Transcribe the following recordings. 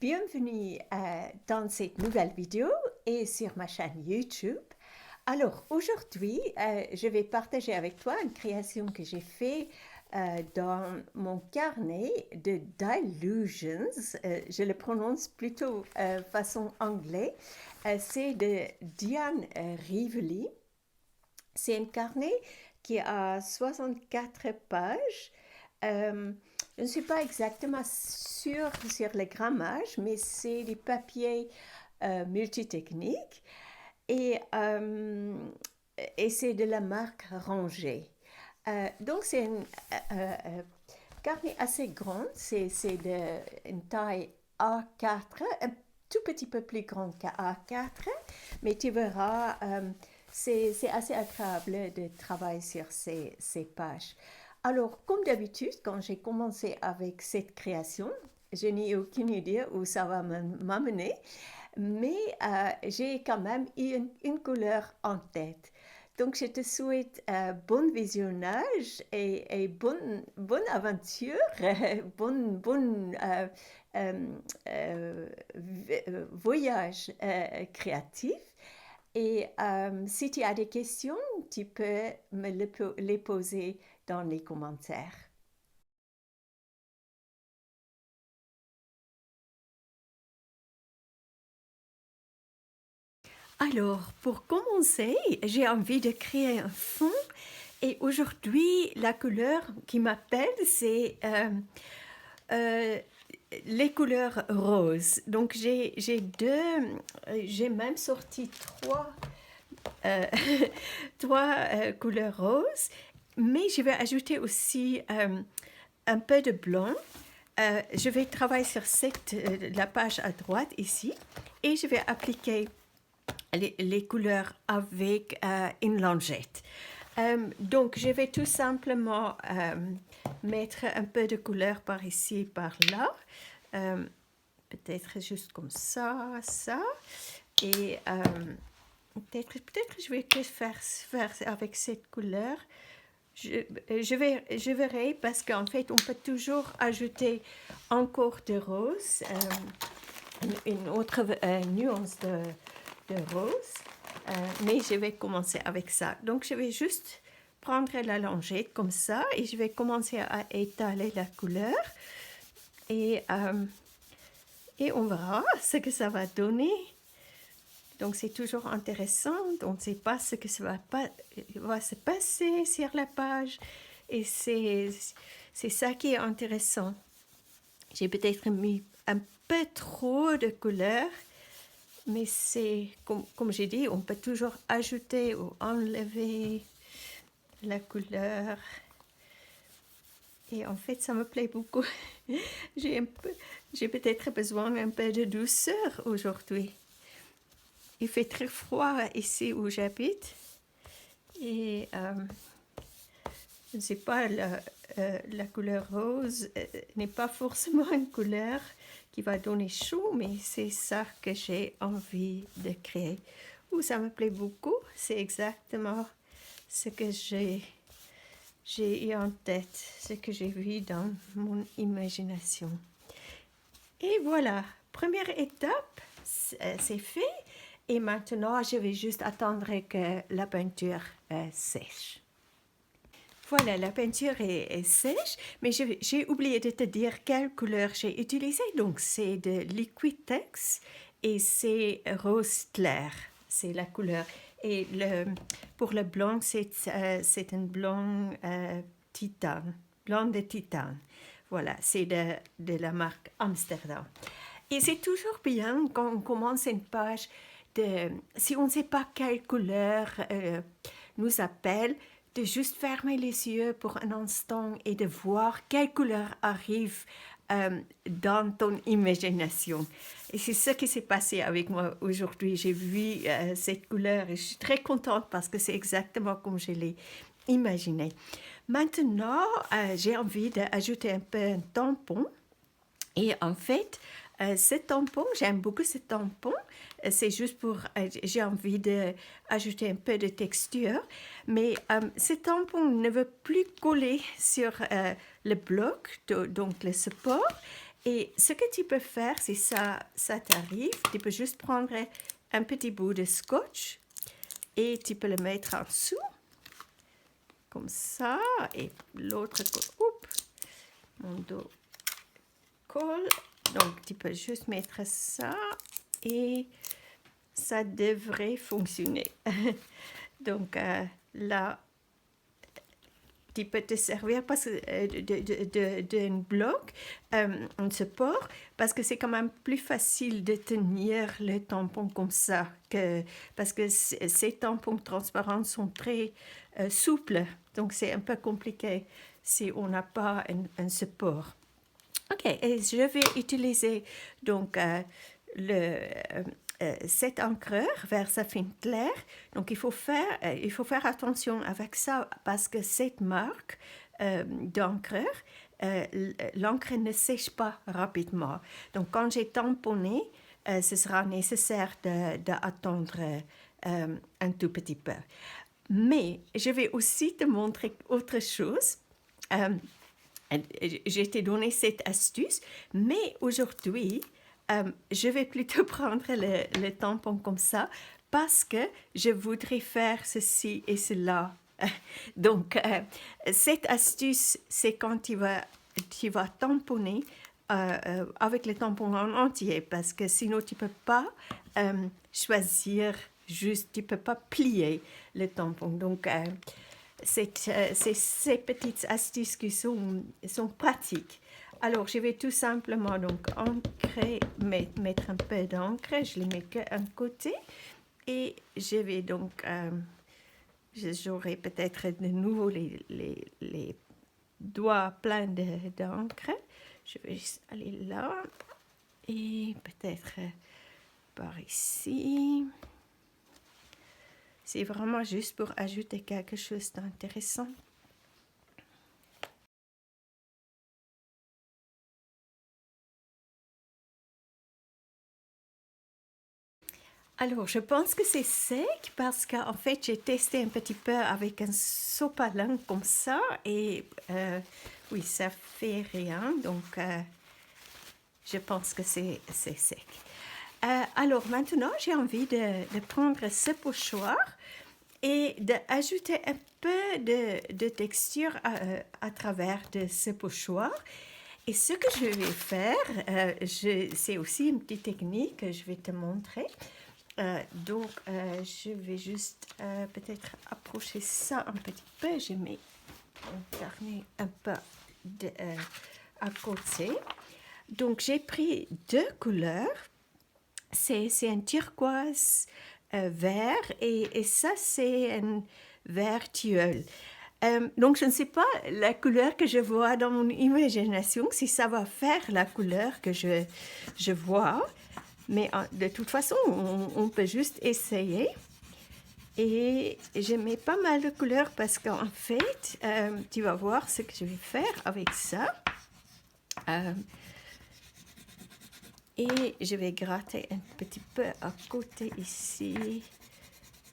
Bienvenue dans cette nouvelle vidéo et sur ma chaîne YouTube. Alors aujourd'hui, je vais partager avec toi une création que j'ai faite dans mon carnet de Dylusions. Je le prononce plutôt façon anglais. C'est de Diane Rively. C'est un carnet qui a 64 pages. Je ne suis pas exactement sûre sur le grammage, mais c'est du papier multitechnique et c'est de la marque Ranger. Donc c'est un carnet assez grand, c'est une taille A4, un tout petit peu plus grand qu'A4, mais tu verras, c'est assez agréable de travailler sur ces pages. Alors, comme d'habitude, quand j'ai commencé avec cette création, je n'ai aucune idée où ça va m'amener, mais j'ai quand même une couleur en tête. Donc, je te souhaite bon visionnage et bonne aventure, bon voyage créatif. Et si tu as des questions, tu peux me les poser dans les commentaires. Alors, pour commencer, j'ai envie de créer un fond et aujourd'hui, la couleur qui m'appelle, c'est les couleurs roses. Donc, j'ai même sorti euh, trois couleurs roses, mais je vais ajouter aussi un peu de blanc. Je vais travailler sur la page à droite ici et je vais appliquer les couleurs avec une lingette. Donc, je vais tout simplement mettre un peu de couleur par ici, par là. Peut-être juste comme ça, ça. Et peut-être je vais faire avec cette couleur. Je verrai parce qu'en fait, on peut toujours ajouter encore de rose, une autre nuance de rose, mais je vais commencer avec ça. Donc, je vais juste prendre la lingette comme ça et je vais commencer à étaler la couleur et on verra ce que ça va donner. Donc, c'est toujours intéressant. On ne sait pas ce que ça va se passer sur la page. Et c'est ça qui est intéressant. J'ai peut-être mis un peu trop de couleurs, mais c'est, comme j'ai dit, on peut toujours ajouter ou enlever la couleur. Et en fait, ça me plaît beaucoup. J'ai peut-être besoin d'un peu de douceur aujourd'hui. Il fait très froid ici où j'habite et je ne sais pas, la couleur rose n'est pas forcément une couleur qui va donner chaud, mais c'est ça que j'ai envie de créer. Ça me plaît beaucoup, c'est exactement ce que j'ai eu en tête, ce que j'ai vu dans mon imagination. Et voilà, première étape, c'est fait. Et maintenant, je vais juste attendre que la peinture sèche. Voilà, la peinture est sèche, mais j'ai oublié de te dire quelle couleur j'ai utilisée. Donc, c'est de Liquitex et c'est rose clair. C'est la couleur. Et pour le blanc, c'est un blanc titane, blanc de titane. Voilà, c'est de la marque Amsterdam. Et c'est toujours bien quand on commence une page, si on ne sait pas quelle couleur nous appelle, de juste fermer les yeux pour un instant et de voir quelle couleur arrive dans ton imagination. Et c'est ce qui s'est passé avec moi aujourd'hui. J'ai vu cette couleur et je suis très contente parce que c'est exactement comme je l'ai imaginé. Maintenant, j'ai envie d'ajouter un peu un tampon. Et en fait, ce tampon, j'aime beaucoup ce tampon. C'est juste pour, j'ai envie d'ajouter un peu de texture. Mais ce tampon ne veut plus coller sur le bloc, donc le support. Et ce que tu peux faire, si ça t'arrive, tu peux juste prendre un petit bout de scotch et tu peux le mettre en dessous, comme ça, et l'autre côté, mon dos colle. Donc, tu peux juste mettre ça et ça devrait fonctionner. Donc, là, tu peux te servir parce que d'un bloc, un support, parce que c'est quand même plus facile de tenir le tampon comme ça, parce que ces tampons transparents sont très souples, donc c'est un peu compliqué si on n'a pas un support. Ok, et je vais utiliser donc cet encreur Versafine clair. Donc il faut faire attention avec ça parce que cette marque d'encreur, l'encre ne sèche pas rapidement. Donc quand j'ai tamponné, ce sera nécessaire d'attendre un tout petit peu. Mais je vais aussi te montrer autre chose. Je t'ai donné cette astuce, mais aujourd'hui, je vais plutôt prendre le tampon comme ça parce que je voudrais faire ceci et cela. Donc, cette astuce, c'est quand tu vas tamponner avec le tampon en entier parce que sinon, tu ne peux pas choisir juste, tu ne peux pas plier le tampon. Donc, c'est ces petites astuces qui sont pratiques. Alors, je vais tout simplement donc mettre un peu d'encre. Je ne le mets qu'un côté. Et je vais donc, j'aurai peut-être de nouveau les doigts pleins d'encre. Je vais juste aller là. Et peut-être par ici. C'est vraiment juste pour ajouter quelque chose d'intéressant. Alors, je pense que c'est sec parce qu'en fait, j'ai testé un petit peu avec un sopalin comme ça et oui, ça fait rien. Donc, je pense que c'est sec. Alors, maintenant, j'ai envie de prendre ce pochoir et d'ajouter un peu de texture à travers de ce pochoir. Et ce que je vais faire, c'est aussi une petite technique que je vais te montrer. Donc, je vais juste peut-être approcher ça un petit peu. Je mets mon carnet un peu à côté. Donc, j'ai pris deux couleurs. C'est un turquoise vert et ça, c'est un vert tilleul. Donc, je ne sais pas la couleur que je vois dans mon imagination, si ça va faire la couleur que je vois. Mais de toute façon, on peut juste essayer. Et je mets pas mal de couleurs parce qu'en fait, tu vas voir ce que je vais faire avec ça. Et je vais gratter un petit peu à côté ici,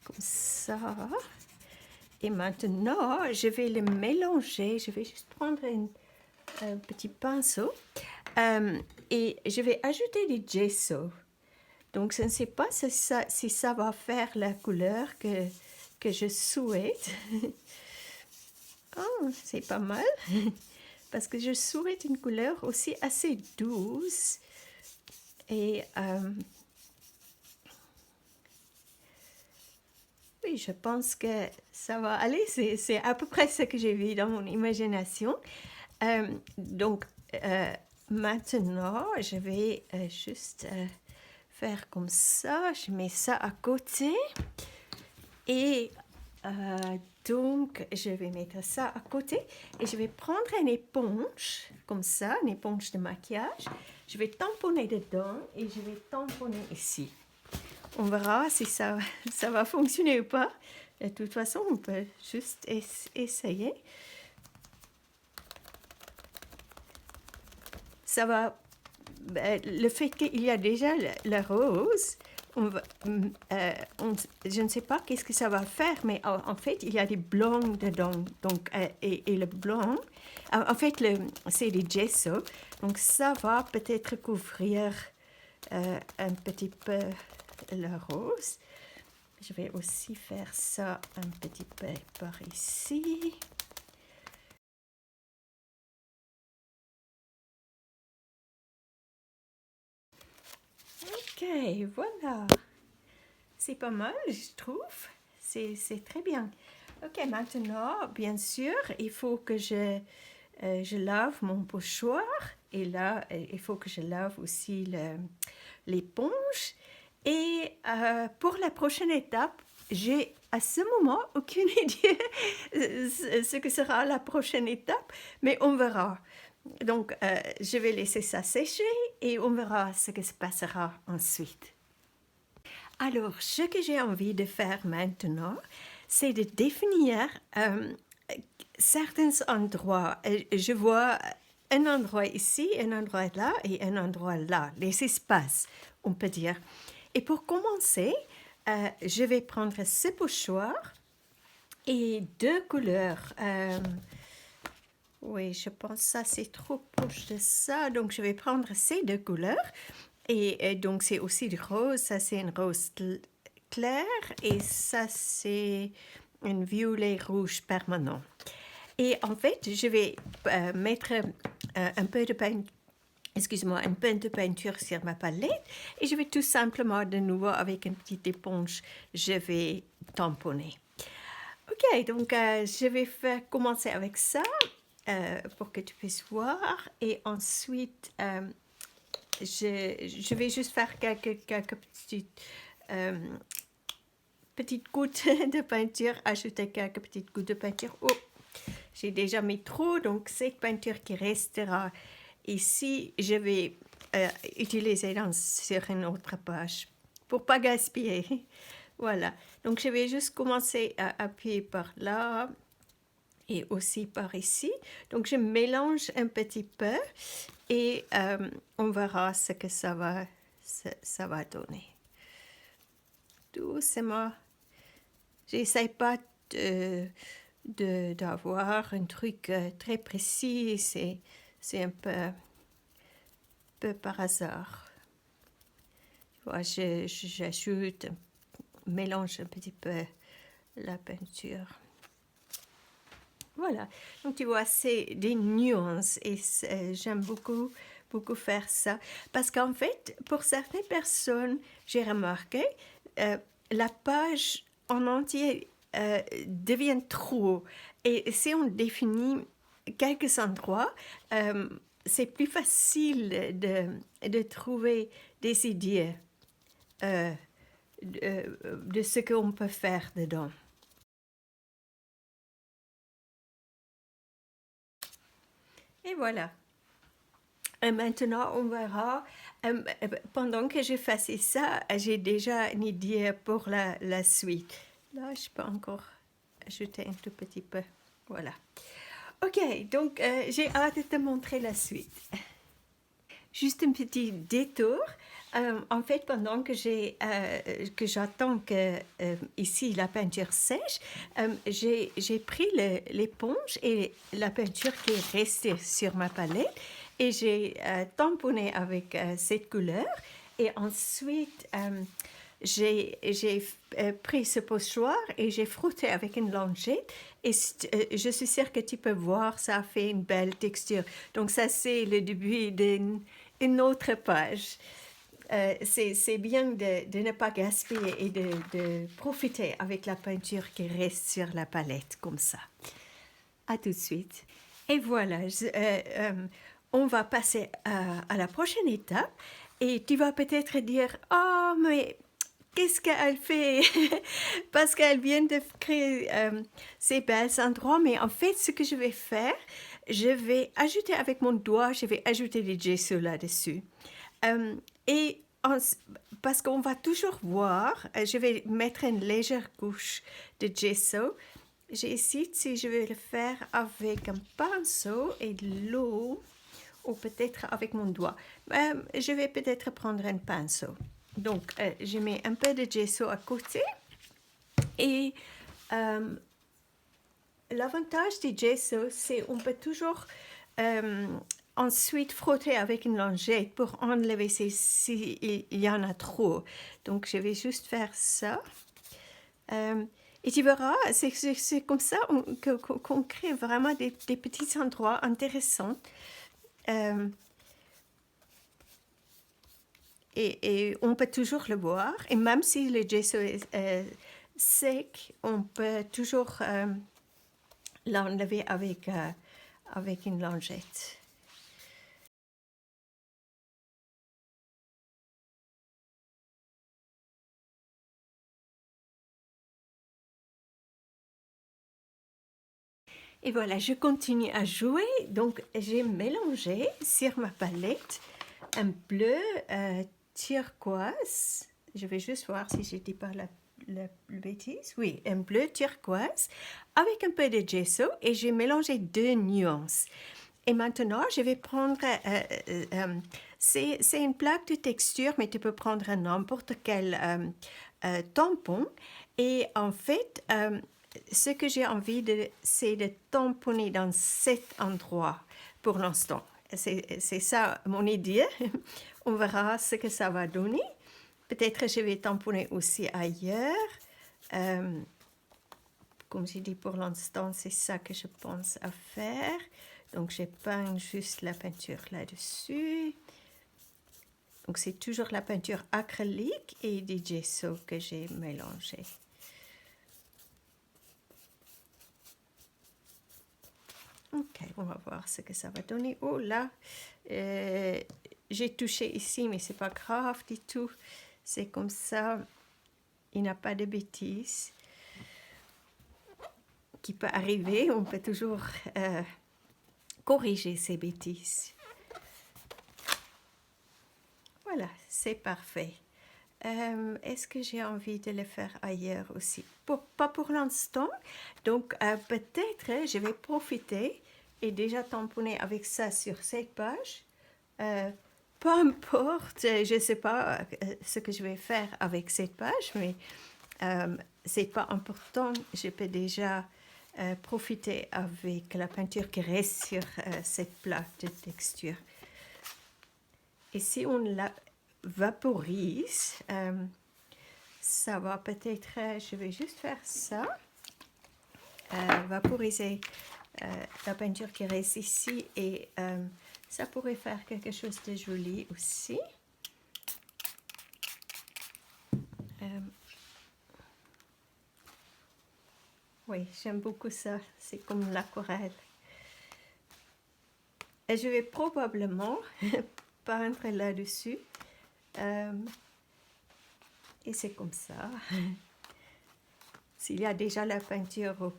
comme ça. Et maintenant, je vais le mélanger. Je vais juste prendre un petit pinceau et je vais ajouter du gesso. Donc, je ne sais pas si ça va faire la couleur que je souhaite. Oh, c'est pas mal. Parce que je souhaite une couleur aussi assez douce. Et oui, je pense que ça va aller. C'est à peu près ce que j'ai vu dans mon imagination. Donc, maintenant, je vais juste faire comme ça. Je mets ça à côté. Et donc, je vais mettre ça à côté. Et je vais prendre une éponge, comme ça, une éponge de maquillage. Je vais tamponner dedans et je vais tamponner ici. On verra si ça va fonctionner ou pas. De toute façon, on peut juste essayer. Ça va... Le fait qu'il y a déjà le rose, je ne sais pas qu'est-ce que ça va faire, mais en fait, il y a des blancs dedans. Donc, et le blanc, en fait, c'est des gesso. Donc, ça va peut-être couvrir un petit peu le rose. Je vais aussi faire ça un petit peu par ici. Ok, voilà. C'est pas mal, je trouve. C'est très bien. Ok, maintenant, bien sûr, il faut que je lave mon pochoir. Et là, il faut que je lave aussi l'éponge. Et pour la prochaine étape, j'ai à ce moment aucune idée ce que sera la prochaine étape, mais on verra. Donc, je vais laisser ça sécher et on verra ce qui se passera ensuite. Alors, ce que j'ai envie de faire maintenant, c'est de définir certains endroits. Je vois un endroit ici, un endroit là et un endroit là, les espaces, on peut dire. Et pour commencer, je vais prendre ce pochoir et deux couleurs. Oui, je pense que ça c'est trop proche de ça, donc je vais prendre ces deux couleurs. Et donc c'est aussi du rose, ça c'est une rose clair et ça c'est un violet rouge permanent. Et en fait, je vais mettre un peu de peinture. Excuse-moi, un peu de peinture sur ma palette et je vais tout simplement de nouveau avec une petite éponge, je vais tamponner. Ok, donc je vais commencer avec ça pour que tu puisses voir et ensuite je vais juste faire quelques petites gouttes de peinture, ajouter quelques petites gouttes de peinture. Oh, j'ai déjà mis trop, donc cette peinture qui restera ici, je vais utiliser sur une autre page pour pas gaspiller. Voilà, donc je vais juste commencer à appuyer par là et aussi par ici. Donc je mélange un petit peu et on verra ce que ça va donner. Doucement. J'essaie pas d'avoir un truc très précis, c'est un peu par hasard. Voilà, j'ajoute, mélange un petit peu la peinture. Voilà, donc tu vois, c'est des nuances et j'aime beaucoup faire ça. Parce qu'en fait, pour certaines personnes, j'ai remarqué, la page en entier devient trop. Et si on définit quelques endroits, c'est plus facile de trouver des idées de ce qu'on peut faire dedans. Et voilà. Et maintenant, on verra. Pendant que je faisais ça, j'ai déjà une idée pour la suite. Là, je peux encore ajouter un tout petit peu. Voilà. Ok, donc j'ai hâte de te montrer la suite. Juste un petit détour. En fait, pendant que j'attends que ici la peinture sèche, j'ai pris l'éponge et la peinture qui est restée sur ma palette et j'ai tamponné avec cette couleur. Et ensuite, j'ai pris ce pochoir et j'ai frotté avec une lingette et je suis sûre que tu peux voir, ça a fait une belle texture. Donc ça, c'est le début d'une autre page. C'est bien de ne pas gaspiller et de profiter avec la peinture qui reste sur la palette comme ça. À tout de suite. Et voilà, on va passer à la prochaine étape et tu vas peut-être dire « Oh, mais qu'est-ce qu'elle fait ?» Parce qu'elle vient de créer ces belles endroits, mais en fait, ce que je vais faire, je vais ajouter avec mon doigt, je vais ajouter des gesso là-dessus. Et parce qu'on va toujours voir, je vais mettre une légère couche de gesso. J'hésite si je vais le faire avec un pinceau et de l'eau ou peut-être avec mon doigt. Je vais peut-être prendre un pinceau. Donc, je mets un peu de gesso à côté. Et l'avantage du gesso, c'est qu'on peut toujours ensuite frotter avec une lingette pour enlever s'il y en a trop. Donc, je vais juste faire ça. Et tu verras, c'est comme ça qu'on crée vraiment des petits endroits intéressants. Et on peut toujours le voir. Et même si le gesso est sec, on peut toujours l'enlever avec une lingette. Et voilà, je continue à jouer. Donc, j'ai mélangé sur ma palette un bleu turquoise. Je vais juste voir si je ne dis pas la bêtise. Oui, un bleu turquoise avec un peu de gesso et j'ai mélangé 2 nuances. Et maintenant, je vais prendre, c'est une plaque de texture, mais tu peux prendre n'importe quel tampon. Et en fait, ce que j'ai envie c'est de tamponner dans cet endroit pour l'instant. C'est ça mon idée. On verra ce que ça va donner. Peut-être je vais tamponner aussi ailleurs. Comme j'ai dit pour l'instant, c'est ça que je pense à faire. Donc, je peins juste la peinture là-dessus. Donc, c'est toujours la peinture acrylique et du gesso que j'ai mélangé. Ok, on va voir ce que ça va donner. Oh là, j'ai touché ici, mais c'est pas grave du tout. C'est comme ça. Il n'y a pas de bêtises qui peut arriver. On peut toujours corriger ces bêtises. Voilà, c'est parfait. Est-ce que j'ai envie de le faire ailleurs aussi? Pas pour l'instant. Donc, peut-être je vais profiter et déjà tamponner avec ça sur cette page. Peu importe, je ne sais pas ce que je vais faire avec cette page, mais c'est pas important. Je peux déjà profiter avec la peinture qui reste sur cette plaque de texture. Et si on la vaporise, ça va peut-être, je vais juste faire ça, vaporiser la peinture qui reste ici et ça pourrait faire quelque chose de joli aussi. Oui, j'aime beaucoup ça, c'est comme l'aquarelle. Et je vais probablement peindre là-dessus. Et c'est comme ça. S'il y a déjà la peinture ou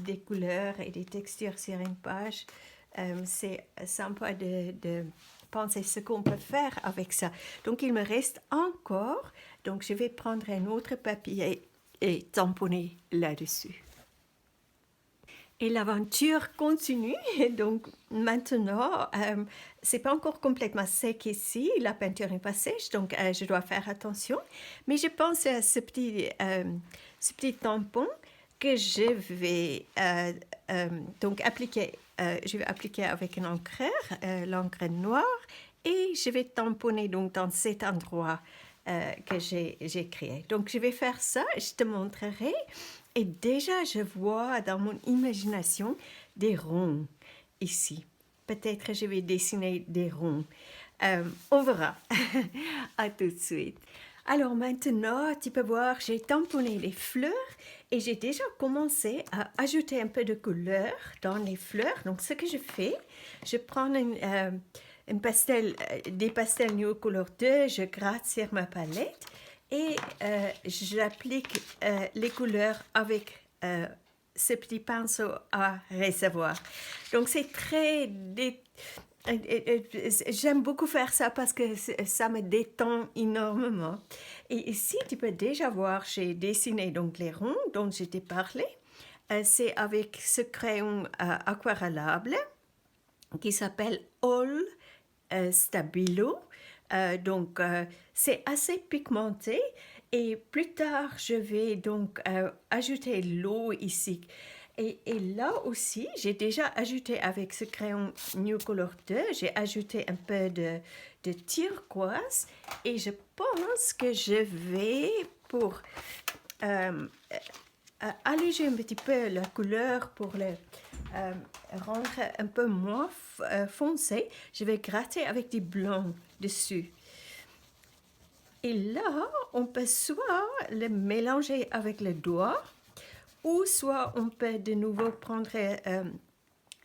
des couleurs et des textures sur une page, c'est sympa de penser ce qu'on peut faire avec ça. Donc, il me reste encore. Donc, je vais prendre un autre papier et tamponner là-dessus. Et l'aventure continue. Donc maintenant, c'est pas encore complètement sec ici. La peinture n'est pas sèche, donc je dois faire attention. Mais je pense à ce petit tampon que je vais donc appliquer. Je vais appliquer avec un encreur, l'encre noire, et je vais tamponner donc dans cet endroit que j'ai créé. Donc je vais faire ça, je te montrerai. Et déjà, je vois dans mon imagination des ronds ici. Peut-être je vais dessiner des ronds. On verra. À tout de suite. Alors maintenant, tu peux voir, j'ai tamponné les fleurs et j'ai déjà commencé à ajouter un peu de couleur dans les fleurs. Donc, ce que je fais, je prends des pastels Nude Couleur 2, je gratte sur ma palette et j'applique les couleurs avec ce petit pinceau à réservoir. Donc, c'est très... J'aime beaucoup faire ça parce que ça me détend énormément. Et ici, tu peux déjà voir, j'ai dessiné donc les ronds dont je t'ai parlé. C'est avec ce crayon aquarellable qui s'appelle All Stabilo. C'est assez pigmenté. Et plus tard, je vais donc ajouter l'eau ici. Et là aussi, j'ai déjà ajouté avec ce crayon New Color 2, j'ai ajouté un peu de turquoise. Et je pense que je vais, pour alléger un petit peu la couleur, pour le rendre un peu moins foncé, je vais gratter avec du blanc dessus. Et là, on peut soit le mélanger avec le doigt, ou soit on peut de nouveau prendre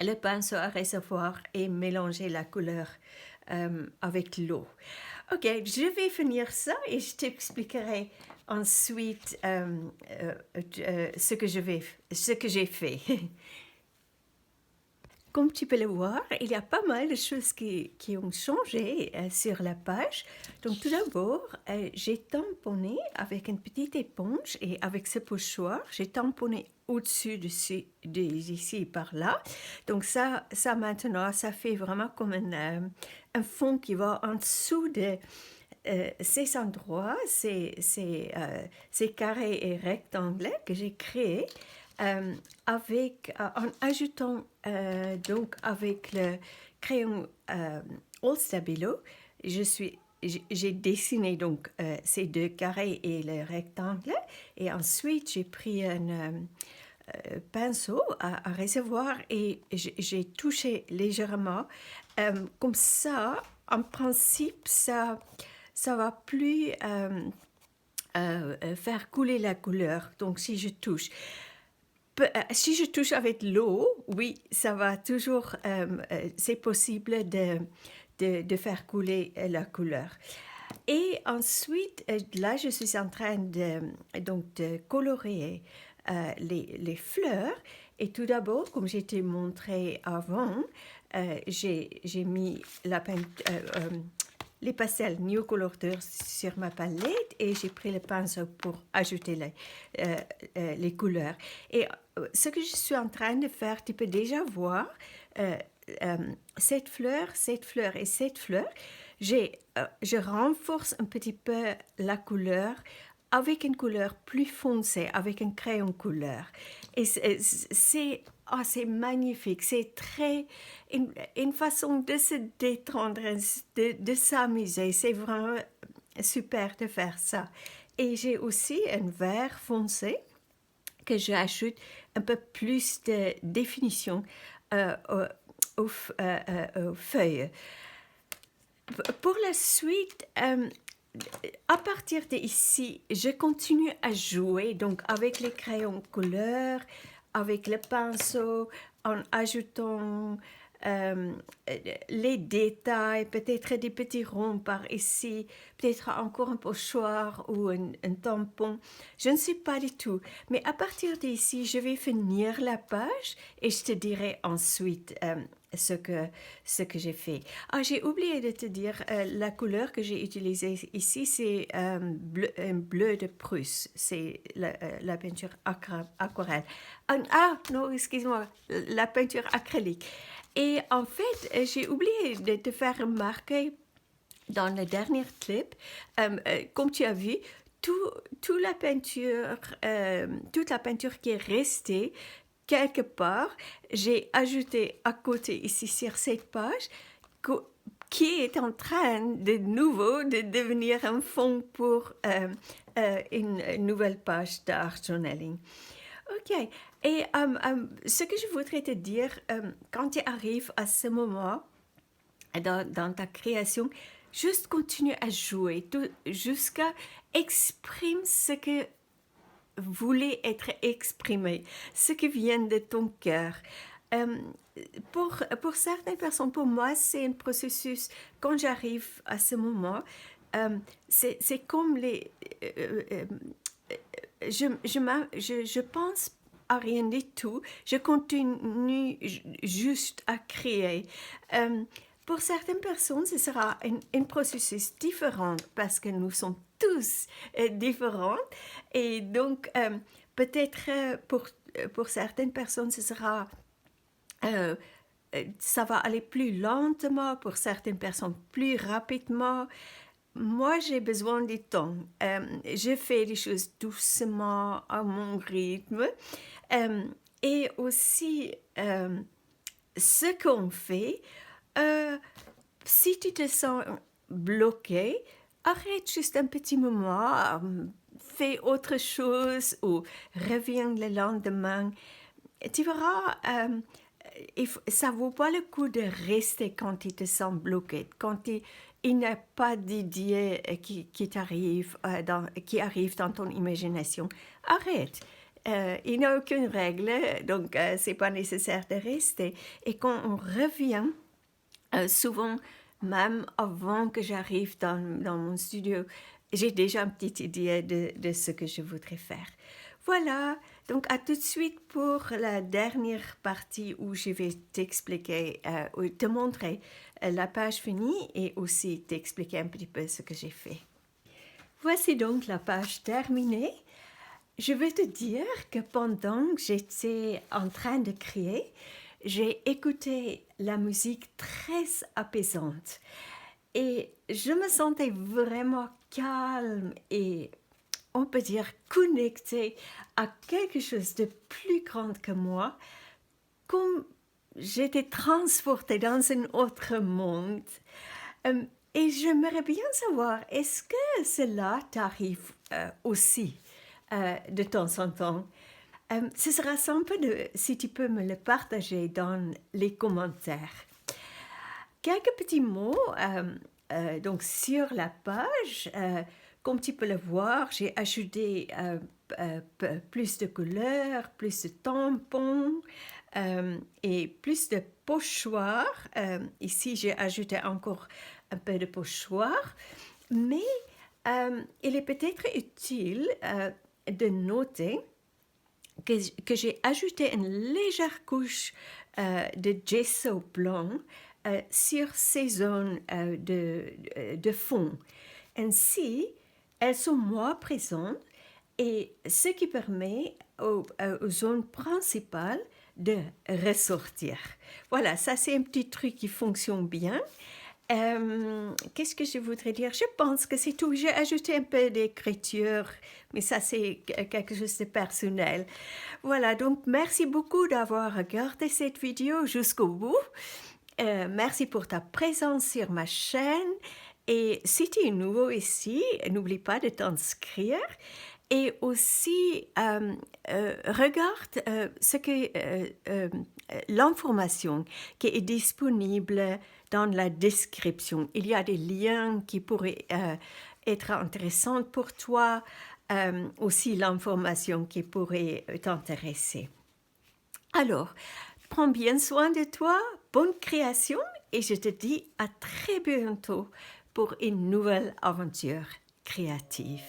le pinceau à réservoir et mélanger la couleur avec l'eau. Ok, je vais finir ça et je t'expliquerai ensuite ce que j'ai fait. Comme tu peux le voir, il y a pas mal de choses qui ont changé sur la page. Donc tout d'abord, j'ai tamponné avec une petite éponge et avec ce pochoir, j'ai tamponné au-dessus d'ici et par là. Donc ça maintenant, ça fait vraiment comme un fond qui va en dessous de ces endroits, ces carrés et rectangles que j'ai créés. En ajoutant donc avec le crayon All Stabilo, j'ai dessiné donc ces deux carrés et le rectangle, et ensuite j'ai pris un pinceau à réservoir et j'ai touché légèrement. Comme ça, en principe, ça va plus faire couler la couleur. Donc si je touche avec l'eau, oui, ça va toujours, c'est possible de faire couler la couleur. Et ensuite, là, je suis en train de colorer les fleurs. Et tout d'abord, comme j'ai t'ai montré avant, j'ai mis les pastels New Color 2 sur ma palette et j'ai pris le pinceau pour ajouter les couleurs. Et ce que je suis en train de faire, tu peux déjà voir cette fleur et cette fleur. Je renforce un petit peu la couleur avec une couleur plus foncée, avec un crayon couleur. Et c'est magnifique, c'est une façon de se détendre, de s'amuser. C'est vraiment super de faire ça. Et j'ai aussi un vert foncé que j'ajoute un peu plus de définition aux feuilles. Pour la suite, à partir d'ici, je continue à jouer donc avec les crayons couleur, avec le pinceau, en ajoutant les détails, peut-être des petits ronds par ici, peut-être encore un pochoir ou un tampon. Je ne sais pas du tout. Mais à partir d'ici, je vais finir la page et je te dirai ensuite ce que j'ai fait. Ah, j'ai oublié de te dire, la couleur que j'ai utilisée ici, c'est un bleu de Prusse. C'est la peinture aquarelle. Non, excuse-moi, la peinture acrylique. Et en fait, j'ai oublié de te faire remarquer dans le dernier clip, comme tu as vu, toute la peinture qui est restée quelque part, j'ai ajouté à côté ici sur cette page qui est en train de nouveau de devenir un fond pour une nouvelle page d'art journaling. Ok, et ce que je voudrais te dire, quand tu arrives à ce moment dans ta création, juste continue à jouer jusqu'à exprimer ce que voulait être exprimé, ce qui vient de ton cœur. Pour certaines personnes, pour moi, c'est un processus, quand j'arrive à ce moment, c'est comme je pense à rien du tout, je continue juste à créer. Pour certaines personnes, ce sera un processus différent parce que nous sommes tous différents. Et donc, peut-être pour certaines personnes, ce sera ça va aller plus lentement, pour certaines personnes plus rapidement. Moi, j'ai besoin du temps. Je fais les choses doucement, à mon rythme. Euh, et aussi, ce qu'on fait, euh, si tu te sens bloqué, arrête juste un petit moment, fais autre chose ou reviens le lendemain. Tu verras, ça vaut pas le coup de rester quand tu te sens bloqué, il n'y a pas d'idée qui t'arrive, qui arrive dans ton imagination. Arrête. Il n'y a aucune règle, donc c'est pas nécessaire de rester. Et quand on revient, souvent, même avant que j'arrive dans mon studio, j'ai déjà une petite idée de ce que je voudrais faire. Voilà, donc à tout de suite pour la dernière partie où je vais t'expliquer, ou te montrer la page finie et aussi t'expliquer un petit peu ce que j'ai fait. Voici donc la page terminée. Je veux te dire que pendant que j'étais en train de créer, j'ai écouté la musique très apaisante et je me sentais vraiment calme et on peut dire connectée à quelque chose de plus grand que moi, comme j'étais transportée dans un autre monde. Et j'aimerais bien savoir, est-ce que cela t'arrive aussi de temps en temps? Ce sera sympa si tu peux me le partager dans les commentaires. Quelques petits mots donc sur la page. Comme tu peux le voir, j'ai ajouté plus de couleurs, plus de tampons et plus de pochoirs. Ici, j'ai ajouté encore un peu de pochoirs. Mais il est peut-être utile de noter que j'ai ajouté une légère couche de gesso blanc sur ces zones de fond. Ainsi, elles sont moins présentes et ce qui permet aux zones principales de ressortir. Voilà, ça c'est un petit truc qui fonctionne bien. Qu'est-ce que je voudrais dire? Je pense que c'est tout. J'ai ajouté un peu d'écriture, mais ça c'est quelque chose de personnel. Voilà, donc merci beaucoup d'avoir regardé cette vidéo jusqu'au bout. Merci pour ta présence sur ma chaîne. Et si tu es nouveau ici, n'oublie pas de t'inscrire. Et aussi, regarde l'information qui est disponible dans la description. Il y a des liens qui pourraient être intéressants pour toi, aussi l'information qui pourrait t'intéresser. Alors, prends bien soin de toi, bonne création et je te dis à très bientôt pour une nouvelle aventure créative.